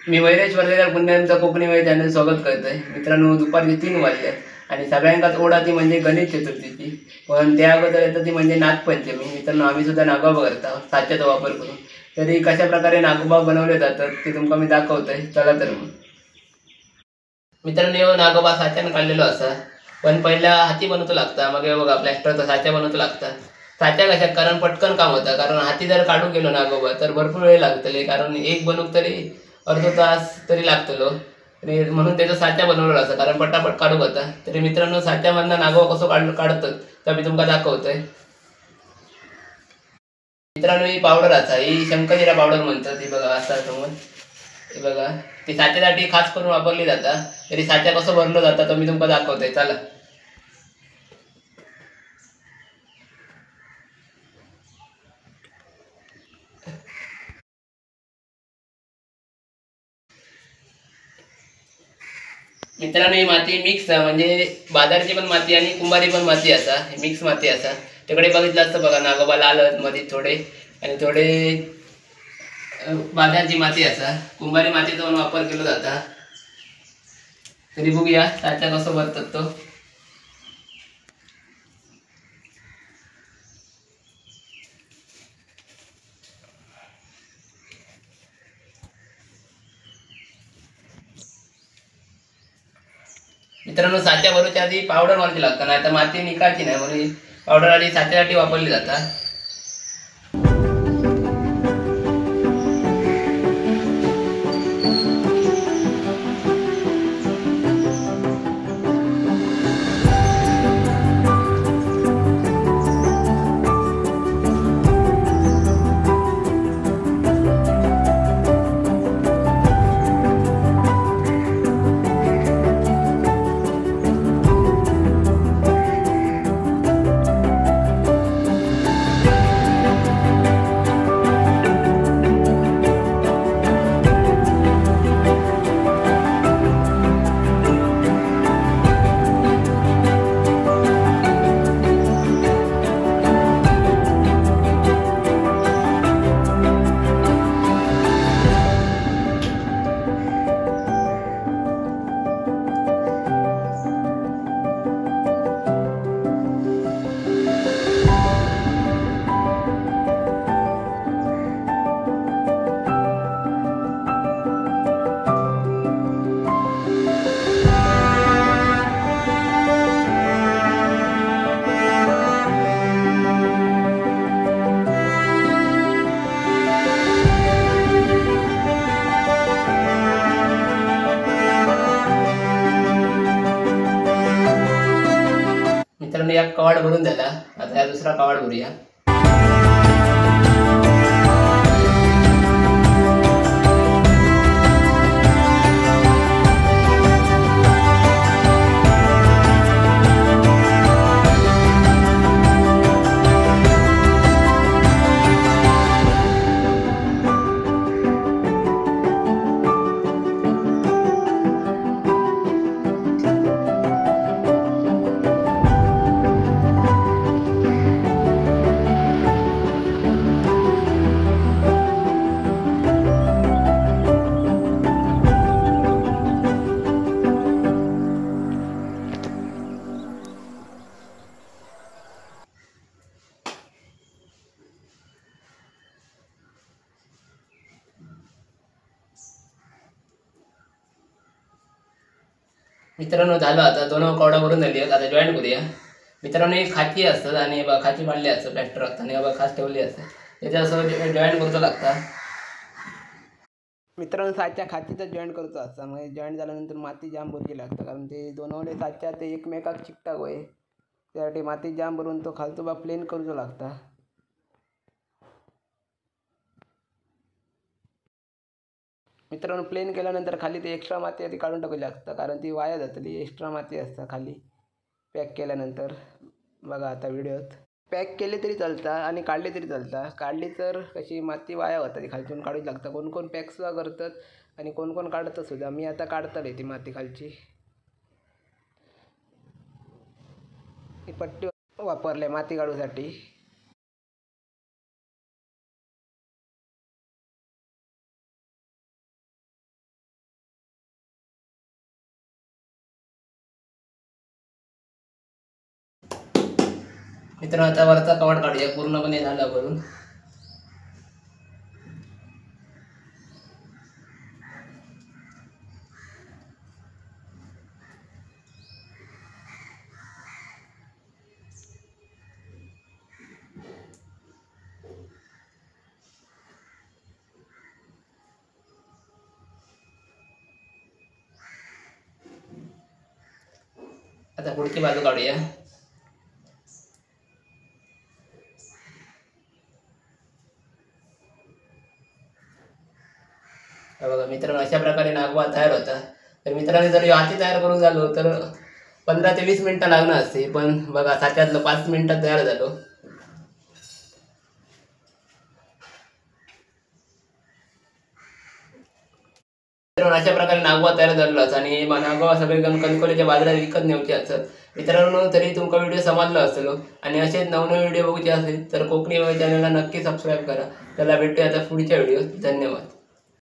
मी मयुरेश वर्धेकर पुन्हा तुमचं कोकणी वय चॅनल स्वागत करतोय. मित्रांनो, दुपारी 3 वाजले आणि सगळ्यांकाच ओढा ती म्हणजे गणेश चतुर्थीची. पण त्या अगोदर येतं ती म्हणजे नागपंचमी. मित्रांनो, आम्ही सुद्धा नागोबा करता साच्याचा वापर करून. तरी कशा प्रकारे नागोबा बनवले जातात ते तुमका मी दाखवतोय. चला तर मग. मित्रांनो, ह्यो नागोबा साच्यानं काढलेलो असा. पण पहिला हाती बनवतो लागता, मग हे बघा प्लॅस्टरचा साच्या बनवतो लागता. साच्या कशात, कारण पटकन काम होतं. कारण हाती जर काढून गेलो नागोबा तर भरपूर वेळ लागतले, कारण एक बनवूक तरी अर्धा तास तरी लागतलो. आणि म्हणून त्याचा साच्या बनवलेला असता, कारण पटापट काढूक होता. तरी मित्रांनो, साच्यामधनं नागोबा कसं काढतात तर मी तुमका दाखवतोय. मित्रांनो, ही पावडर असा, ही शंकरजीरा पावडर म्हणतात. ही बघा असा समोर, हे बघा ती साच्यासाठी खास करून वापरली जाता. तरी साच्या कसं भरलं जातं तर मी तुमका दाखवतोय. चला. मित्रांनो, ही माती मिक्स म्हणजे बाजारची पण माती आणि कुंभारी पण माती असा, मिक्स माती असा. तिकडे बघितलं असतं बघा, नागोबा लाल आहेत मध्ये थोडे, आणि थोडे बाजारची माती असा. कुंभारी मातीचा पण वापर केला जाता. तरी बघूया साच्या कसं भरतात तो. मित्रांनो, साच्या भरूच्या आधी पावडर मारायची लागतं, नाही तर माती निकाळची नाही, म्हणून पावडर आधी साच्यासाठी वापरली जातात. मित्रांनो, या कवाड भरून झाला. आता या दुसरा कवाड भरूया. मित्रांनो, झालं आता दोन कवडा भरून झाली. आता जॉईन करूया. मित्रांनो, एक खाची असतात आणि खाची मांडली असतं प्लॅस्टर असतं, आणि खास ठेवली असतं. त्याच्या असं जॉईन करूचं लागता. मित्रांनो, साच्या खाचीचा जॉईन करूचा असता. मग जॉईन झाल्यानंतर माती जाम भरची लागतं, कारण ते दोनवले साच्या ते एकमेकाक चिकटाक होय. त्यासाठी माती जाम भरून तो खालतो बा प्लेन करूचो लागता. मित्रांनो, प्लेन केल्यानंतर खाली ती एक्स्ट्रा माती आधी काढून टाकली लागतं, कारण ती वाया जातली. एक्स्ट्रा माती असता खाली पॅक केल्यानंतर. बघा आता व्हिडिओत. पॅक केले तरी चालता आणि काढले तरी चालता. काढली तर कशी माती वाया होता, ती खालचून काढूच लागता. कोण कोण पॅक सुद्धा करतात आणि कोण कोण काढतात सुद्धा. मी आता काढतले ती माती खालची. ही पट्टी वापरले माती काढूसाठी. मित्रांनो आता वरचा कवड काढूया, पूर्णपणे झाला भरून. आता पुढची बाजू काढूया. बघा मित्रांनो अशा प्रकारे नागवा तयार होता. तर मित्रांनो जर हाती तयार करून झालो तर 15 ते 20 मिनिटं लागणार असते, पण बघा साच्यातलं 5 मिनिटात तयार झालो. मित्रांनो अशा प्रकारे नागवा तयार झालेला असतो आणि नागवा सगळे कणकोलीच्या बाजारात विकत नेऊचे असतात. मित्रांनो तरी तुमका व्हिडिओ समजला असलो आणि असेच नवनवीन व्हिडिओ बघूचे असेल तर कोकणी चॅनलला नक्की सबस्क्राईब करा. त्याला भेटूया आता पुढच्या व्हिडिओ. धन्यवाद.